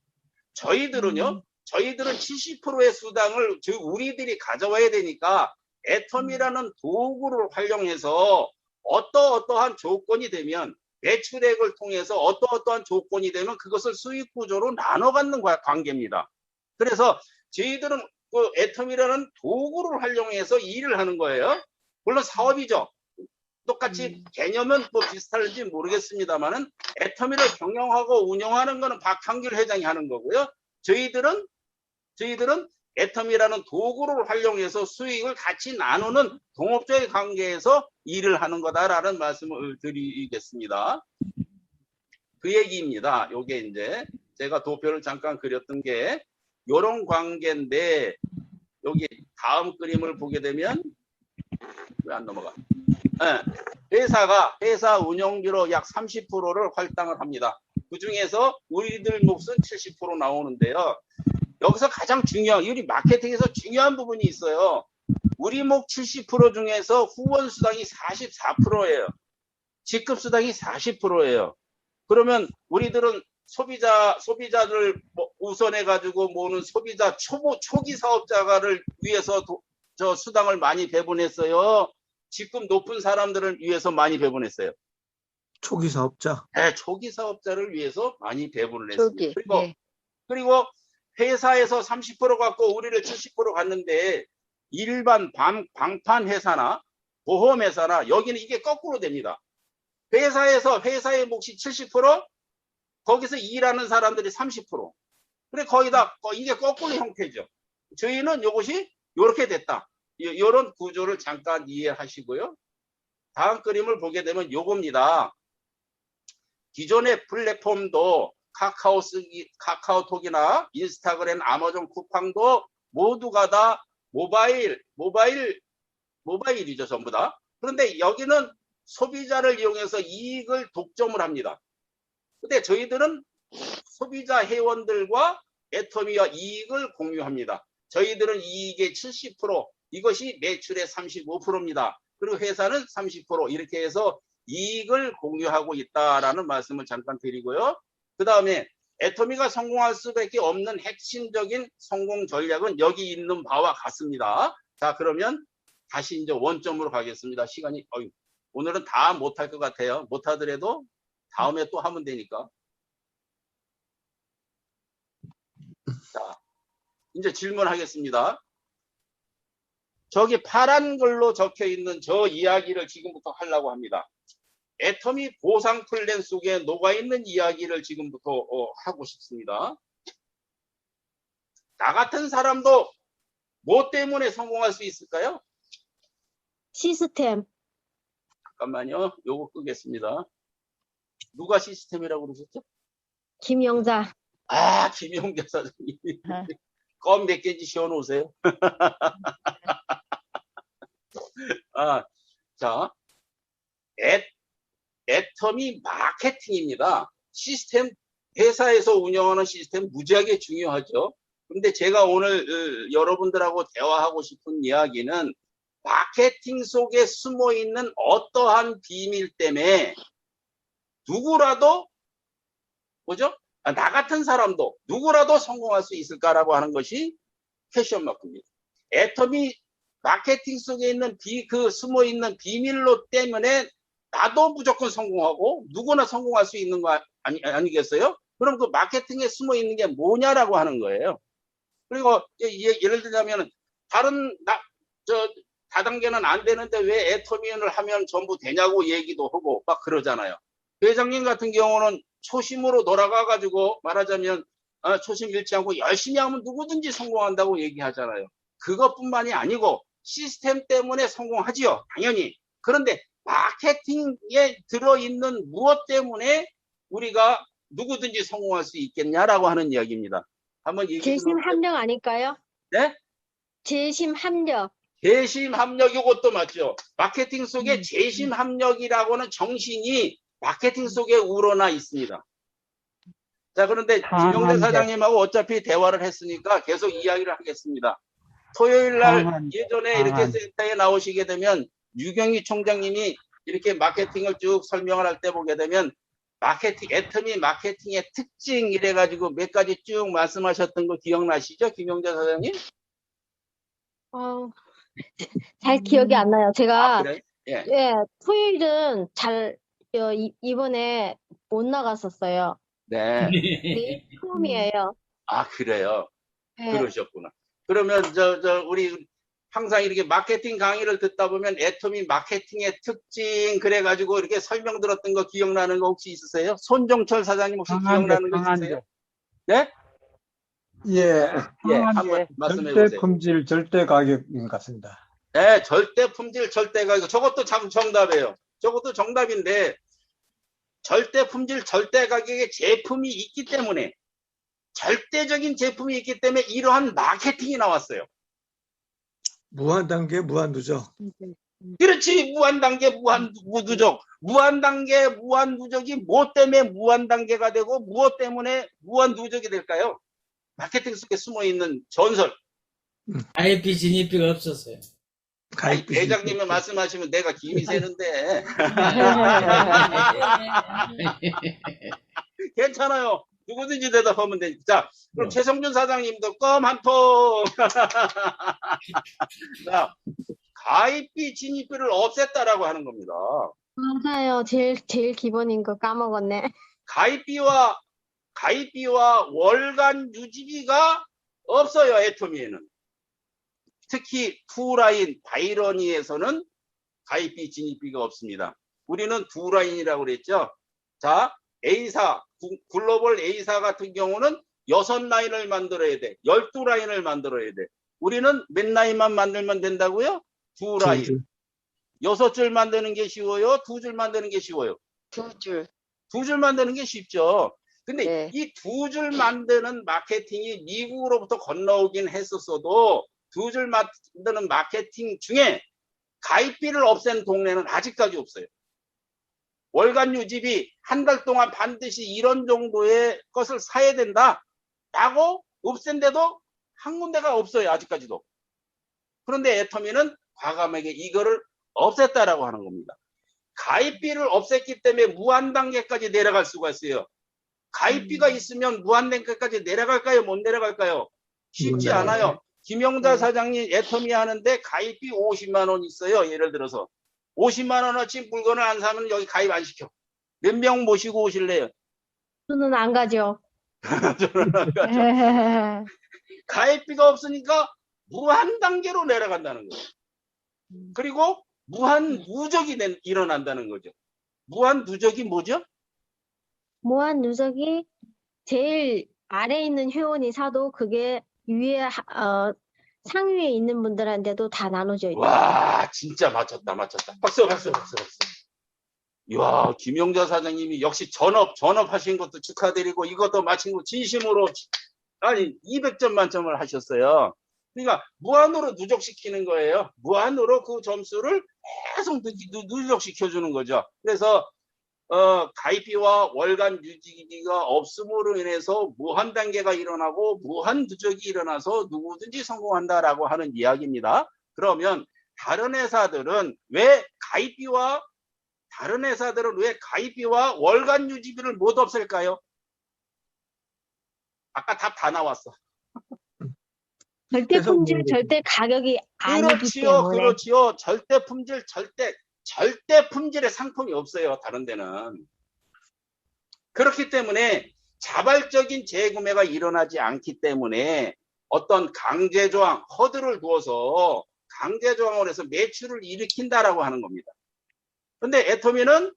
저희들은요, 저희들은 70%의 수당을 우리들이 가져와야 되니까 애터미라는 도구를 활용해서 어떠한 조건이 되면 매출액을 통해서 어떠한 조건이 되면 그것을 수익 구조로 나눠 갖는 관계입니다. 그래서 저희들은 그 애터미라는 도구를 활용해서 일을 하는 거예요. 물론 사업이죠. 똑같이 개념은 뭐 비슷할지 모르겠습니다만은 애터미를 경영하고 운영하는 거는 박한길 회장이 하는 거고요. 저희들은 애터미라는 도구를 활용해서 수익을 같이 나누는 동업자의 관계에서 일을 하는 거다라는 말씀을 드리겠습니다. 그 얘기입니다. 요게 이제 제가 도표를 잠깐 그렸던 게 요런 관계인데 여기 다음 그림을 보게 되면 왜 안 넘어가? 회사 운영비로 약 30%를 할당을 합니다. 그 중에서 우리들 몫은 70% 나오는데요. 여기서 가장 중요한, 우리 마케팅에서 중요한 부분이 있어요. 우리 몫 70% 중에서 후원 수당이 44%예요. 직급 수당이 40%예요. 그러면 우리들은 소비자를 우선해 가지고 모으는 소비자 초기 사업자를 위해서 저 수당을 많이 배분했어요. 직급 높은 사람들을 위해서 많이 배분했어요. 초기 사업자. 네, 초기 사업자를 위해서 많이 배분을 했습니다. 초기. 그리고 회사에서 30% 갖고 우리를 70% 갔는데 일반 방판 회사나 보험 회사나 여기는 이게 거꾸로 됩니다. 회사의 몫이 70%, 거기서 일하는 사람들이 30%. 그래 거의 다 이게 거꾸로 형태죠. 저희는 이것이 이렇게 됐다. 이런 구조를 잠깐 이해하시고요. 다음 그림을 보게 되면 요겁니다. 기존의 플랫폼도 카카오톡이나 인스타그램, 아마존 쿠팡도 모두가 다 모바일이죠, 전부 다. 그런데 여기는 소비자를 이용해서 이익을 독점을 합니다. 근데 저희들은 소비자 회원들과 애터미와 이익을 공유합니다. 저희들은 이익의 70%, 이것이 매출의 35%입니다. 그리고 회사는 30% 이렇게 해서 이익을 공유하고 있다라는 말씀을 잠깐 드리고요. 그 다음에 애터미가 성공할 수밖에 없는 핵심적인 성공 전략은 여기 있는 바와 같습니다. 자, 그러면 다시 이제 원점으로 가겠습니다. 시간이 오늘은 다 못할 것 같아요. 못하더라도 다음에 또 하면 되니까. 자, 이제 질문하겠습니다. 저기 파란 글로 적혀 있는 저 이야기를 지금부터 하려고 합니다. 애터미 보상 플랜 속에 녹아있는 이야기를 지금부터 하고 싶습니다. 나 같은 사람도 뭐 때문에 성공할 수 있을까요? 시스템. 잠깐만요. 요거 끄겠습니다. 누가 시스템이라고 그러셨죠? 김영자. 아, 김용자 사장님. 껌 몇 개인지 시원오세요? 아, 자, 애텀이 마케팅입니다. 시스템, 회사에서 운영하는 시스템 무지하게 중요하죠. 근데 제가 오늘 여러분들하고 대화하고 싶은 이야기는 마케팅 속에 숨어 있는 어떠한 비밀 때문에 누구라도, 뭐죠? 나 같은 사람도 누구라도 성공할 수 있을까라고 하는 것이 퀘션 마크입니다. 애텀이 마케팅 속에 있는 그 숨어 있는 비밀로 때문에 나도 무조건 성공하고 누구나 성공할 수 있는 거 아니겠어요? 그럼 그 마케팅에 숨어 있는 게 뭐냐라고 하는 거예요. 그리고 예를 들자면 다른 다단계는 안 되는데 왜 애터미언을 하면 전부 되냐고 얘기도 하고 막 그러잖아요. 회장님 같은 경우는 초심으로 돌아가 가지고 말하자면 초심 잃지 않고 열심히 하면 누구든지 성공한다고 얘기하잖아요. 그것뿐만이 아니고 시스템 때문에 성공하지요. 당연히. 그런데 마케팅에 들어있는 무엇 때문에 우리가 누구든지 성공할 수 있겠냐라고 하는 이야기입니다. 한번 얘기 좀 재심 해볼까요? 합력 아닐까요? 네? 재심 합력. 재심 합력 이것도 맞죠. 마케팅 속에 재심 합력이라고는 정신이 마케팅 속에 우러나 있습니다. 자, 그런데 김영대 사장님하고 어차피 대화를 했으니까 계속 이야기를 하겠습니다. 토요일 날 예전에 이렇게 센터에 나오시게 되면 유경희 총장님이 이렇게 마케팅을 쭉 설명을 할 때 보게 되면 마케팅, 애터미 마케팅의 특징 이래가지고 몇 가지 쭉 말씀하셨던 거 기억나시죠? 김영재 사장님? 잘 기억이 안 나요. 제가 그래? 예. 토요일은 이번에 못 나갔었어요. 네. 내일 처음이에요. 아, 그래요? 네. 그러셨구나. 그러면 우리 항상 이렇게 마케팅 강의를 듣다 보면 애터미 마케팅의 특징 그래가지고 이렇게 설명 들었던 거 기억나는 거 혹시 있으세요? 손종철 사장님 혹시 기억나는 거 있으세요? 네? 예, 예, 한번 말씀해 절대 보세요. 품질, 절대 가격인 것 같습니다. 네, 절대 품질, 절대 가격. 저것도 참 정답이에요. 저것도 정답인데 절대 품질, 절대 가격의 제품이 있기 때문에 절대적인 제품이 있기 때문에 이러한 마케팅이 나왔어요. 무한 단계, 무한 누적. 그렇지. 무한 단계, 무한 누적. 무한 단계, 무한 누적이 뭐 때문에 무한 단계가 되고 무엇 때문에 무한 누적이 될까요? 마케팅 속에 숨어 있는 전설. IP 진입비가 없었어요. 아니, 대장님이 말씀하시면 내가 김이 새는데. 괜찮아요. 누구든지 대답하면 되지. 자, 그럼 최성준 사장님도 껌 한 통. 자, 가입비, 진입비를 없앴다라고 하는 겁니다. 맞아요. 제일 기본인 거 까먹었네. 가입비와 월간 유지비가 없어요, 애터미에는. 특히 투라인, 바이러니에서는 가입비, 진입비가 없습니다. 우리는 두 라인이라고 그랬죠. 자, A사, 글로벌 A사 같은 경우는 6라인을 만들어야 돼. 12라인을 만들어야 돼. 우리는 몇 라인만 만들면 된다고요? 2라인. 6줄 만드는 게 쉬워요? 2줄 만드는 게 쉬워요? 2줄. 2줄 만드는 게 쉽죠. 근데 네. 이 2줄 만드는 마케팅이 미국으로부터 건너오긴 했었어도 2줄 만드는 마케팅 중에 가입비를 없앤 동네는 아직까지 없어요. 월간 유지비 한 달 동안 반드시 이런 정도의 것을 사야 된다라고 없앤 데도 한 군데가 없어요. 아직까지도. 그런데 애터미는 과감하게 이거를 없앴다라고 하는 겁니다. 가입비를 없앴기 때문에 무한 단계까지 내려갈 수가 있어요. 가입비가 있으면 무한 단계까지 내려갈까요? 못 내려갈까요? 쉽지 않아요. 김영자 사장님 애터미 하는데 가입비 50만 원 있어요. 예를 들어서 50만 원어치 물건을 안 사면 여기 가입 안 시켜. 몇 명 모시고 오실래요? 저는 안 가죠. 저는 안 가죠. 가입비가 없으니까 무한 단계로 내려간다는 거예요. 그리고 무한 누적이 일어난다는 거죠. 무한 누적이 뭐죠? 무한 누적이 제일 아래에 있는 회원이 사도 그게 위에 상위에 있는 분들한테도 다 나눠져 있죠. 와, 진짜 맞췄다. 박수. 이야, 김용자 사장님이 역시 전업하신 것도 축하드리고 이것도 마친 거 진심으로 아니 200점 만점을 하셨어요. 그러니까 무한으로 누적시키는 거예요. 무한으로 그 점수를 계속 누적시켜주는 거죠. 그래서 가입비와 월간 유지비가 없음으로 인해서 무한 단계가 일어나고 무한 누적이 일어나서 누구든지 성공한다라고 하는 이야기입니다. 그러면 다른 회사들은 왜 가입비와 월간 유지비를 못 없앨까요? 아까 답 다 나왔어. 절대 품질, 문제지. 절대 가격이 아니기 때문에. 그렇지요. 절대 품질, 절대 품질의 상품이 없어요. 다른 데는. 그렇기 때문에 자발적인 재구매가 일어나지 않기 때문에 어떤 강제조항, 허들을 두어서 강제조항을 해서 매출을 일으킨다라고 하는 겁니다. 근데 애터미는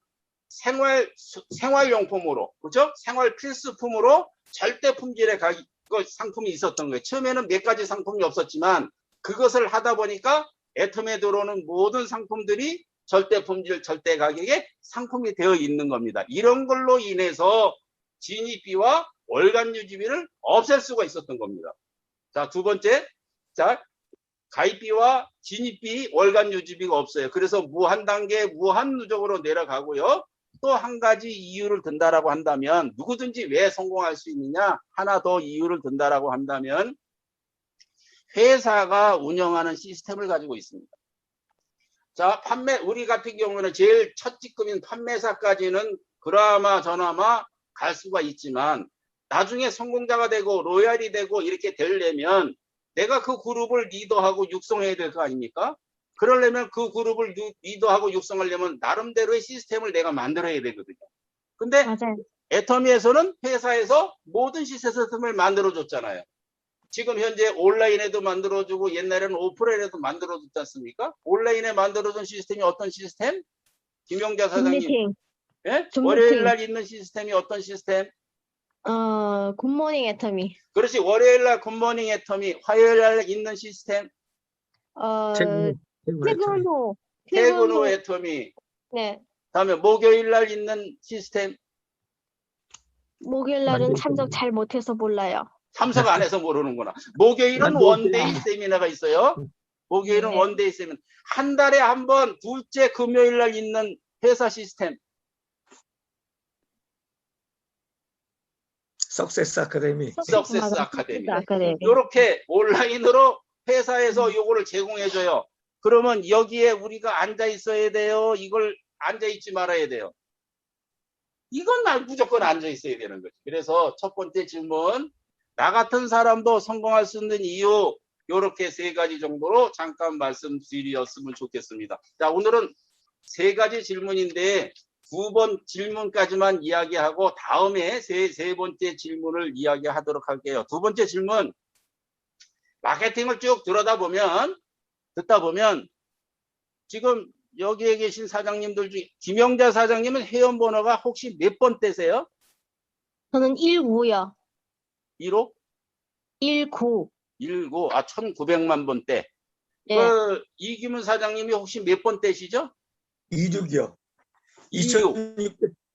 생활용품으로, 그죠? 생활 필수품으로 절대 품질의 상품이 있었던 거예요. 처음에는 몇 가지 상품이 없었지만 그것을 하다 보니까 애터미에 들어오는 모든 상품들이 절대 품질, 절대 가격에 상품이 되어 있는 겁니다. 이런 걸로 인해서 진입비와 월간 유지비를 없앨 수가 있었던 겁니다. 자, 두 번째. 자, 가입비와 진입비, 월간 유지비가 없어요. 그래서 무한 단계, 무한 누적으로 내려가고요. 또 한 가지 이유를 든다라고 한다면 누구든지 왜 성공할 수 있느냐? 하나 더 이유를 든다라고 한다면 회사가 운영하는 시스템을 가지고 있습니다. 자, 우리 같은 경우는 제일 첫 직급인 판매사까지는 그나마 저나마 갈 수가 있지만 나중에 성공자가 되고 로얄이 되고 이렇게 되려면 내가 그 그룹을 리더하고 육성해야 될 거 아닙니까? 그러려면 그 그룹을 리더하고 육성하려면 나름대로의 시스템을 내가 만들어야 되거든요. 근데 맞아요. 애터미에서는 회사에서 모든 시스템을 만들어줬잖아요. 지금 현재 온라인에도 만들어주고 옛날에는 오프라인에도 만들어줬지 않습니까? 온라인에 만들어준 시스템이 어떤 시스템? 김용자 사장님. 굿미팅. 예? 줌 월요일 미팅. 날 있는 시스템이 어떤 시스템? 굿모닝 애터미. 그렇지. 월요일 날 굿모닝 애터미. 화요일 날 있는 시스템. 퇴근 후. 퇴근 후 애터미. 네. 다음에 목요일 날 있는 시스템. 목요일 날은 참석 잘 못해서 몰라요. 참석 안 해서 모르는구나. 목요일은 원데이 세미나가 있어요. 목요일은 네. 원데이 세미나. 한 달에 한 번 둘째 금요일 날 있는 회사 시스템. 석세스 아카데미. 석세스 아카데미. 아카데미. 이렇게 온라인으로 회사에서 요거를 제공해줘요. 그러면 여기에 우리가 앉아 있어야 돼요. 이걸 앉아 있지 말아야 돼요. 이건 무조건 앉아 있어야 되는 거지. 그래서 첫 번째 질문, 나 같은 사람도 성공할 수 있는 이유, 요렇게 세 가지 정도로 잠깐 말씀드렸으면 좋겠습니다. 자, 오늘은 세 가지 질문인데 두 번 질문까지만 이야기하고 다음에 세 번째 질문을 이야기하도록 할게요. 두 번째 질문, 마케팅을 쭉 듣다 보면 지금 여기에 계신 사장님들 중에 김영자 사장님은 회원번호가 혹시 몇 번대세요? 저는 19요. 1호? 19. 19, 1900만 번대. 네. 이기문 사장님이 혹시 몇 번대시죠? 26이요.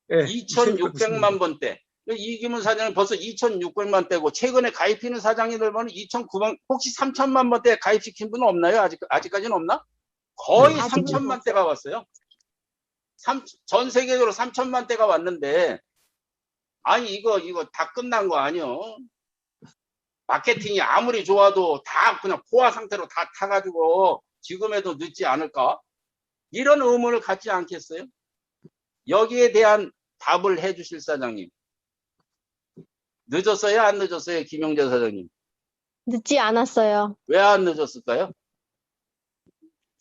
2600만 번대. 이기문 사장님 벌써 2600만 대고 최근에 가입하는 사장님들 보면 2900, 혹시 3000만 번대 가입시킨 분은 없나요? 아직까지는 없나? 거의 아직은 3000만 대가 왔어요. 전 세계적으로 3000만 대가 왔는데 아니 이거 다 끝난 거 아니요? 마케팅이 아무리 좋아도 다 그냥 포화 상태로 다 타가지고 지금에도 늦지 않을까? 이런 의문을 갖지 않겠어요? 여기에 대한 답을 해주실 사장님. 늦었어요? 안 늦었어요? 김용자 사장님. 늦지 않았어요. 왜 안 늦었을까요?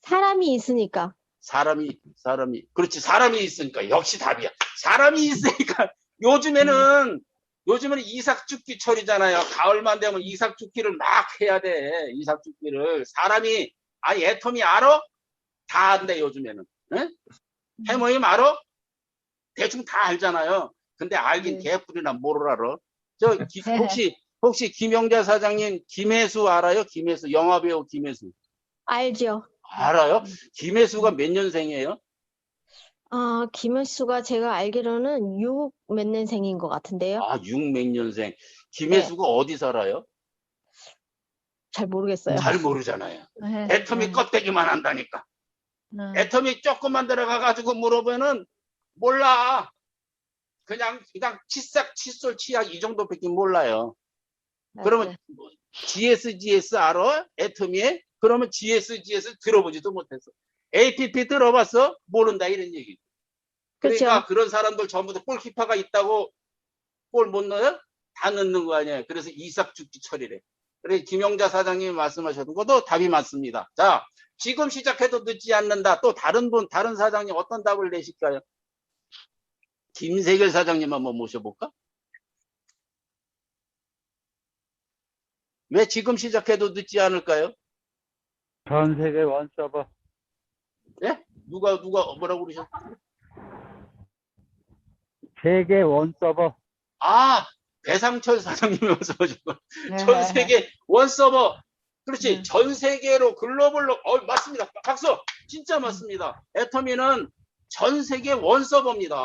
사람이 있으니까. 사람이. 그렇지. 사람이 있으니까. 역시 답이야. 사람이 있으니까. 요즘에는 이삭죽기철이잖아요. 가을만 되면 이삭죽기를 막 해야 돼. 이삭죽기를. 사람이, 아니, 애터미 알아? 다 안돼, 요즘에는. 응? 해모임 알아? 대충 다 알잖아요. 근데 알긴 개뿔이나 뭘 알아. 혹시 김영자 사장님 김혜수 알아요? 김혜수, 영화배우 김혜수. 알죠. 알아요? 김혜수가 몇 년생이에요? 김혜수가 제가 알기로는 6 몇 년생인 것 같은데요. 아, 6몇 년생. 김혜수가 어디 살아요? 잘 모르겠어요. 잘 모르잖아요. 네. 애터미 껍데기만 한다니까. 애터미 조금만 들어가가지고 물어보면은 몰라. 그냥 치싹, 칫솔, 치약 이 정도밖에 몰라요. 그러면 GSGS 알아? 애터미에? 그러면 GSGS 들어보지도 못했어. APP 들어봤어? 모른다 이런 얘기. 그러니까 그렇죠. 그런 사람들 전부 다 골키퍼가 있다고 골 못 넣어요? 다 넣는 거 아니에요. 그래서 이삭죽지 처리래. 그래 김영자 사장님이 말씀하셨던 것도 답이 맞습니다. 자, 지금 시작해도 늦지 않는다. 또 다른 사장님 어떤 답을 내실까요? 김세결 사장님 한번 모셔볼까? 왜 지금 시작해도 늦지 않을까요? 전 세계 원서버. 예? 누가 뭐라고 그러셨어요? 세계 원서버. 아, 배상철 사장님이 말씀하셨고 전 세계 원서버. 그렇지. 전 세계로 글로벌로 맞습니다. 박수. 진짜 맞습니다. 애터미는 전 세계 원서버입니다.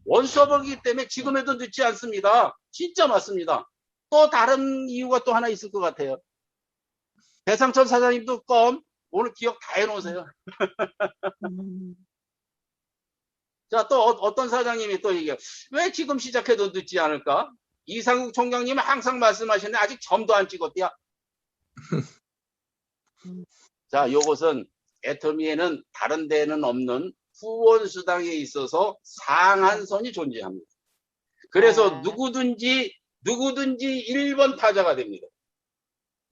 원서버이기 때문에 지금 해도 늦지 않습니다. 진짜 맞습니다. 또 다른 이유가 또 하나 있을 것 같아요. 배상철 사장님도 오늘 기억 다 해놓으세요. 자, 또 어떤 사장님이 또 얘기해요. 왜 지금 시작해도 늦지 않을까? 이상국 총장님은 항상 말씀하시는데 아직 점도 안 찍었대요. 자, 요것은 애터미에는 다른 데는 없는 후원수당에 있어서 상한선이 존재합니다. 그래서 누구든지 1번 타자가 됩니다.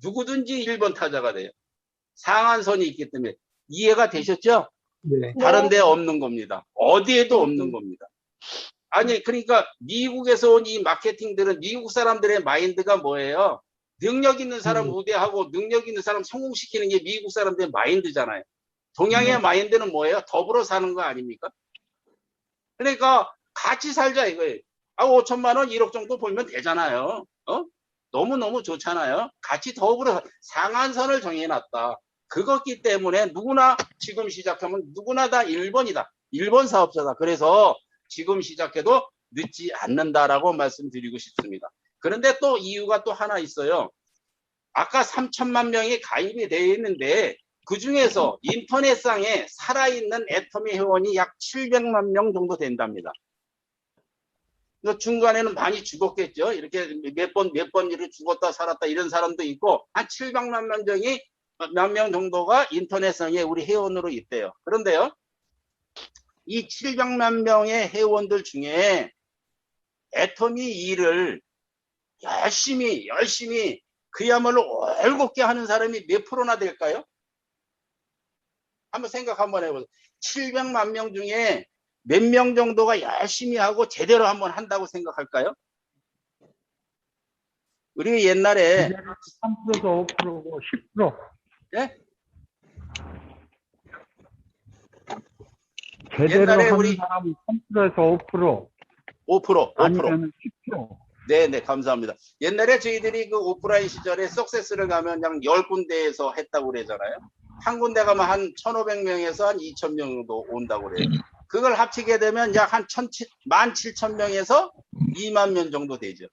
누구든지 1번 타자가 돼요. 상한선이 있기 때문에. 이해가 되셨죠? 네. 다른 데 없는 겁니다. 어디에도 없는 겁니다. 아니, 그러니까 미국에서 온 이 마케팅들은 미국 사람들의 마인드가 뭐예요? 능력 있는 사람 우대하고 능력 있는 사람 성공시키는 게 미국 사람들의 마인드잖아요. 동양의 마인드는 뭐예요? 더불어 사는 거 아닙니까? 그러니까 같이 살자 이거예요. 5천만 원, 1억 정도 벌면 되잖아요. 너무너무 좋잖아요. 같이 더불어 상한선을 정해놨다. 그것기 때문에 누구나 지금 시작하면 누구나 다 1번이다. 1번 사업자다. 그래서 지금 시작해도 늦지 않는다라고 말씀드리고 싶습니다. 그런데 또 이유가 또 하나 있어요. 아까 3천만 명이 가입이 되어 있는데 그 중에서 인터넷상에 살아있는 애터미 회원이 약 700만 명 정도 된답니다. 중간에는 많이 죽었겠죠. 이렇게 몇 번 이렇게 죽었다 살았다 이런 사람도 있고 한 700만 명 정도가 인터넷상에 우리 회원으로 있대요. 그런데요, 이 700만 명의 회원들 중에 애터미 일을 열심히 그야말로 올곧게 하는 사람이 몇 프로나 될까요? 한번 생각 한번 해보세요. 700만 명 중에 몇 명 정도가 열심히 하고 제대로 한번 한다고 생각할까요? 우리 옛날에 3%도 5%고 10%. 예? 제대로 옛날에 하는 우리 사람은 3%에서 5%. 5%. 아니면 10%. 네, 감사합니다. 옛날에 저희들이 그 오프라인 시절에 석세스를 가면 약 10군데에서 했다고 그러잖아요. 한 군데 가면 한 1,500명에서 한 2,000명 정도 온다고 그래요. 그걸 합치게 되면 약 한 17,000명에서 2만 명 정도 되죠.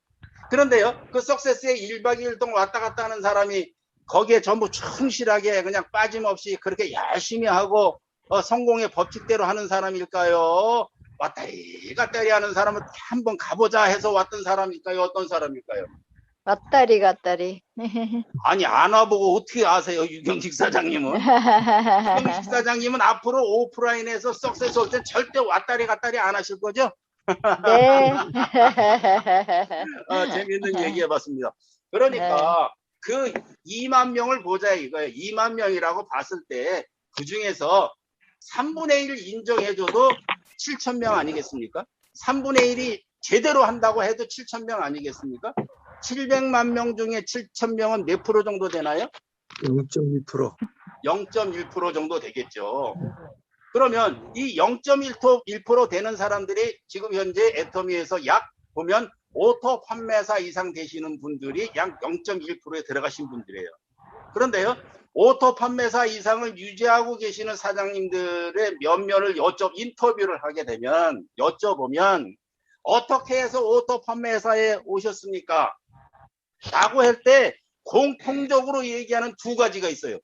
그런데요, 그 석세스에 1박 2일 동안 왔다 갔다 하는 사람이 거기에 전부 충실하게 그냥 빠짐없이 그렇게 열심히 하고 성공의 법칙대로 하는 사람일까요? 왔다리 갔다리 하는 사람은 한번 가보자 해서 왔던 사람일까요? 어떤 사람일까요? 왔다리. 아니, 안 와보고 어떻게 아세요, 유경식 사장님은? 유경식 사장님은 앞으로 오프라인에서 석세스 올 때 절대 왔다리 갔다리 안 하실 거죠? 네. 재밌는 얘기 해봤습니다. 그러니까 그 2만 명을 보자 이거예요. 2만 명이라고 봤을 때 그 중에서 3분의 1 인정해줘도 7,000명 아니겠습니까? 3분의 1이 제대로 한다고 해도 7,000명 아니겠습니까? 700만 명 중에 7,000명은 몇 프로 정도 되나요? 0.2%. 0.1% 정도 되겠죠. 그러면 이 0.1% 되는 사람들이 지금 현재 애터미에서 약 보면 오토 판매사 이상 되시는 분들이 약 0.1%에 들어가신 분들이에요. 그런데요, 오토 판매사 이상을 유지하고 계시는 사장님들의 면면을 인터뷰를 하게 되면, 여쭤보면, 어떻게 해서 오토 판매사에 오셨습니까? 라고 할 때, 공통적으로 얘기하는 두 가지가 있어요.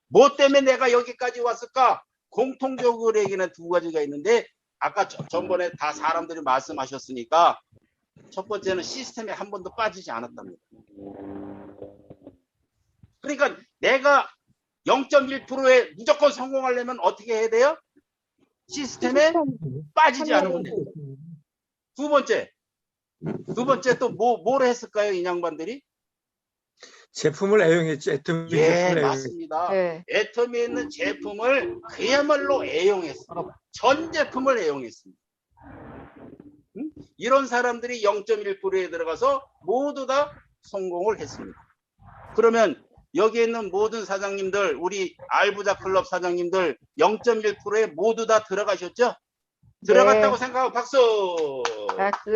뭐 때문에 내가 여기까지 왔을까? 공통적으로 얘기하는 두 가지가 있는데, 아까 전번에 다 사람들이 말씀하셨으니까, 첫 번째는 시스템에 한 번도 빠지지 않았답니다. 그러니까 내가 0.1%에 무조건 성공하려면 어떻게 해야 돼요? 시스템에 빠지지 않으면 됩니다. 두 번째 또 뭘 했을까요, 이 양반들이? 제품을 애용했죠. 애터미 예, 제품을 애용했죠. 맞습니다. 네. 애터미에 있는 제품을 그야말로 애용했습니다. 전 제품을 애용했습니다. 이런 사람들이 0.1%에 들어가서 모두 다 성공을 했습니다. 그러면 여기에 있는 모든 사장님들, 우리 알부자 클럽 사장님들 0.1%에 모두 다 들어가셨죠? 들어갔다고 생각하고 박수! 박수.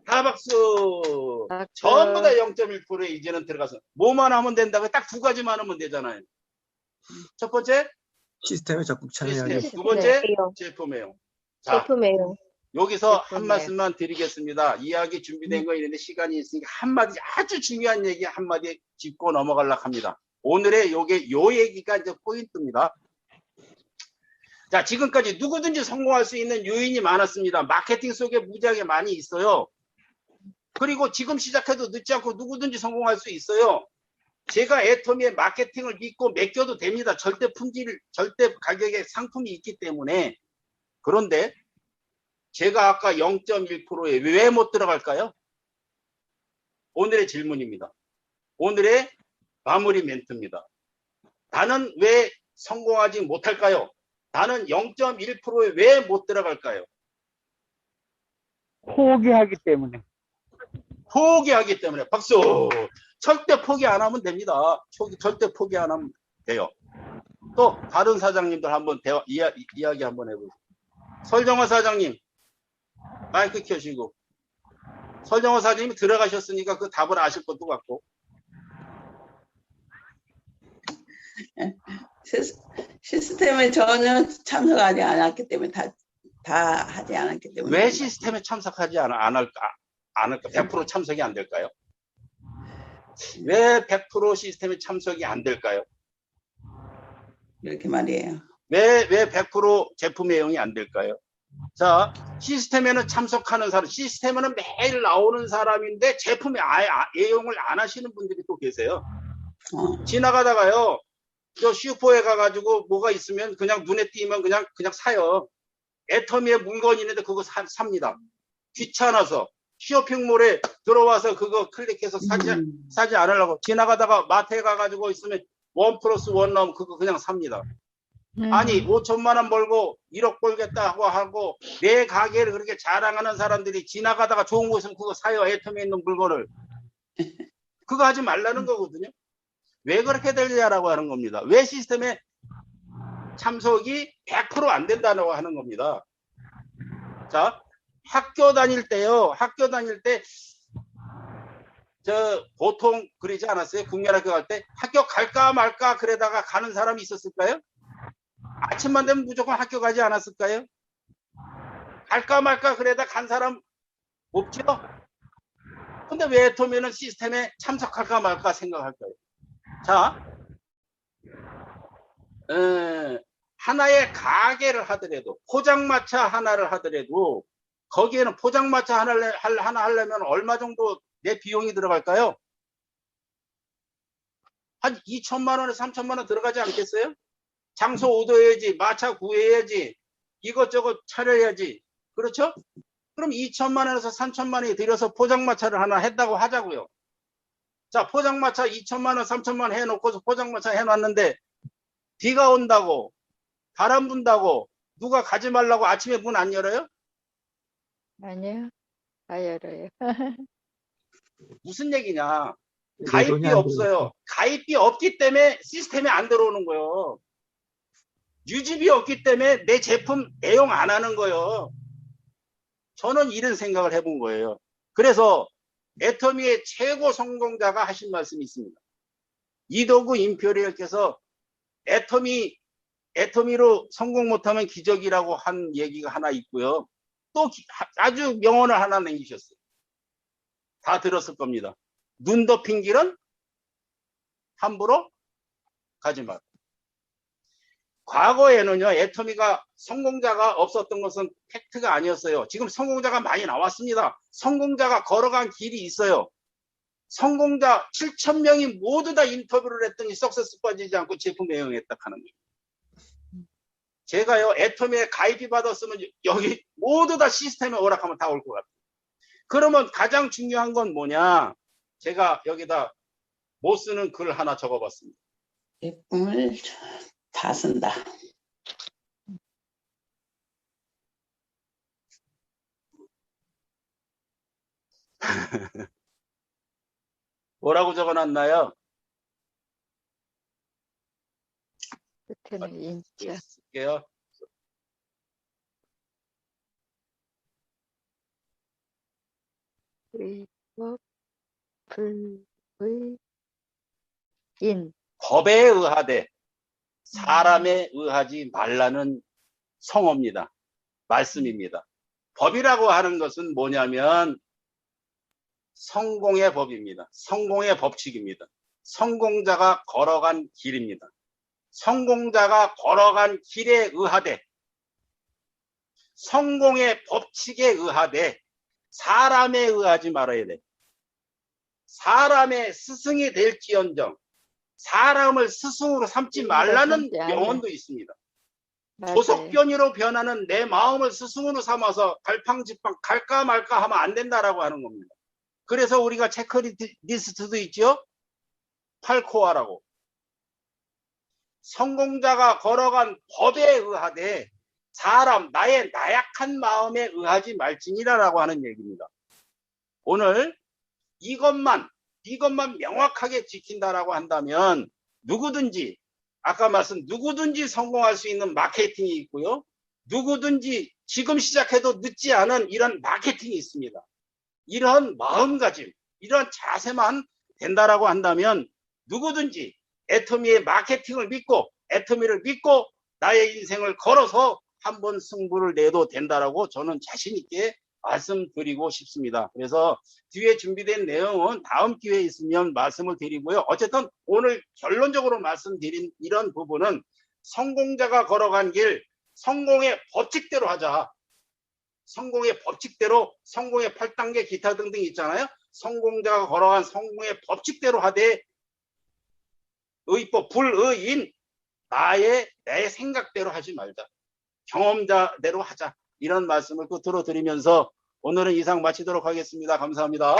다 박수! 박수. 전부 다 0.1%에 이제는 들어가서 뭐만 하면 된다고 딱 두 가지만 하면 되잖아요. 첫 번째, 시스템에 적극 참여하기. 시스템. 두 번째, 제품. 제품이에요. 자, 제품이에요. 여기서 한 제품이에요. 말씀만 드리겠습니다. 이야기 준비된 거 있는데 시간이 있으니까 한마디, 아주 중요한 얘기 한마디 짚고 넘어가려고 합니다. 오늘의 요 얘기가 이제 포인트입니다. 자, 지금까지 누구든지 성공할 수 있는 요인이 많았습니다. 마케팅 속에 무지하게 많이 있어요. 그리고 지금 시작해도 늦지 않고 누구든지 성공할 수 있어요. 제가 애터미의 마케팅을 믿고 맡겨도 됩니다. 절대 가격의 상품이 있기 때문에. 그런데 제가 아까 0.1%에 왜 못 들어갈까요? 오늘의 질문입니다. 오늘의 마무리 멘트입니다. 나는 왜 성공하지 못할까요? 나는 0.1%에 왜 못 들어갈까요? 포기하기 때문에. 포기하기 때문에. 박수! 절대 포기 안 하면 됩니다. 절대 포기 안 하면 돼요. 또 다른 사장님들 한번 이야기 한번 해보세요. 설정화 사장님, 마이크 켜시고. 설정화 사장님이 들어가셨으니까 그 답을 아실 것도 같고. 시스템에 전혀 참석하지 않았기 때문에 다 하지 않았기 때문에. 왜 시스템에 참석하지 않을까? 100% 참석이 안 될까요? 왜 100% 시스템에 참석이 안 될까요? 이렇게 말이에요. 왜 100% 제품 애용이 안 될까요? 자, 시스템에는 참석하는 사람, 시스템에는 매일 나오는 사람인데 제품에 아예 애용을 안 하시는 분들이 또 계세요. 지나가다가요, 저 슈퍼에 가가지고 뭐가 있으면 그냥 눈에 띄면 그냥 사요. 애터미에 물건이 있는데 그거 삽니다. 귀찮아서 쇼핑몰에 들어와서 그거 클릭해서 사지 않으려고 지나가다가 마트에 가가지고 있으면 1+1 나오면 그거 그냥 삽니다. 아니 5천만 원 벌고 1억 벌겠다 하고 내 가게를 그렇게 자랑하는 사람들이 지나가다가 좋은 거 있으면 그거 사요. 애터미에 있는 물건을. 그거 하지 말라는 거거든요. 왜 그렇게 되냐라고 하는 겁니다. 왜 시스템에 참석이 100% 안 된다고 하는 겁니다. 자, 학교 다닐 때 보통 그러지 않았어요? 국민학교 갈 때 학교 갈까 말까 그러다가 가는 사람이 있었을까요? 아침만 되면 무조건 학교 가지 않았을까요? 갈까 말까 그러다 간 사람 없죠? 근데 왜 애터미는 시스템에 참석할까 말까 생각할까요? 자, 하나의 가게를 하더라도 포장마차 하나를 하더라도 거기에는 포장마차 하나 하려면 얼마 정도 내 비용이 들어갈까요? 한 2천만 원에서 3천만 원 들어가지 않겠어요? 장소 얻어야지, 마차 구해야지, 이것저것 차려야지. 그렇죠? 그럼 2천만 원에서 3천만 원이 들여서 포장마차를 하나 했다고 하자고요. 자, 포장마차 2천만 원, 3천만 원 해놓고서 포장마차 해놨는데 비가 온다고, 바람 분다고, 누가 가지 말라고 아침에 문 안 열어요? 아니요. 다 열어요. 무슨 얘기냐? 돈이 가입비 안 없어요. 가입비 없기 때문에 시스템에 안 들어오는 거예요. 유지비 없기 때문에 내 제품 애용 안 하는 거예요. 저는 이런 생각을 해본 거예요. 그래서 애터미의 최고 성공자가 하신 말씀이 있습니다. 이도구 임표리얼께서 애터미로 성공 못하면 기적이라고 한 얘기가 하나 있고요. 또 아주 명언을 하나 남기셨어요. 다 들었을 겁니다. 눈 덮인 길은 함부로 가지 마라. 과거에는요, 애터미가 성공자가 없었던 것은 팩트가 아니었어요. 지금 성공자가 많이 나왔습니다. 성공자가 걸어간 길이 있어요. 성공자 7,000명이 모두 다 인터뷰를 했더니 석세스 빠지지 않고 제품 애용했다 하는 거예요. 제가요, 애터미에 가입이 받았으면 여기 모두 다 시스템에 오락하면 다 올 것 같아요. 그러면 가장 중요한 건 뭐냐? 제가 여기다 못 쓰는 글 하나 적어봤습니다. 제품을 다 쓴다. 뭐라고 적어놨나요? 끝에는 인자. 쓸게요. 의법 불의 인. 법에 의하되 사람에 의하지 말라는 성어입니다. 말씀입니다. 법이라고 하는 것은 뭐냐면 성공의 법입니다. 성공의 법칙입니다. 성공자가 걸어간 길입니다. 성공자가 걸어간 길에 의하되 성공의 법칙에 의하되 사람에 의하지 말아야 돼. 사람의 스승이 될지언정 사람을 스승으로 삼지 말라는 명언도 있습니다. 맞아요. 조석변이로 변하는 내 마음을 스승으로 삼아서 갈팡질팡 갈까 말까 하면 안 된다라고 하는 겁니다. 그래서 우리가 체크리스트도 있죠. 8코어라고. 성공자가 걸어간 법에 의하되 사람 나의 나약한 마음에 의하지 말지니라라고 하는 얘기입니다. 오늘 이것만 명확하게 지킨다라고 한다면 누구든지 아까 말씀 누구든지 성공할 수 있는 마케팅이 있고요. 누구든지 지금 시작해도 늦지 않은 이런 마케팅이 있습니다. 이런 마음가짐, 이런 자세만 된다라고 한다면 누구든지 애터미의 마케팅을 믿고 애터미를 믿고 나의 인생을 걸어서 한번 승부를 내도 된다라고 저는 자신 있게 말씀드리고 싶습니다. 그래서 뒤에 준비된 내용은 다음 기회에 있으면 말씀을 드리고요. 어쨌든 오늘 결론적으로 말씀드린 이런 부분은 성공자가 걸어간 길, 성공의 법칙대로 하자. 성공의 법칙대로 성공의 8단계 기타 등등 있잖아요. 성공자가 걸어간 성공의 법칙대로 하되 의법 불의인 내 생각대로 하지 말자. 경험자대로 하자. 이런 말씀을 끝으로 드리면서 오늘은 이상 마치도록 하겠습니다. 감사합니다.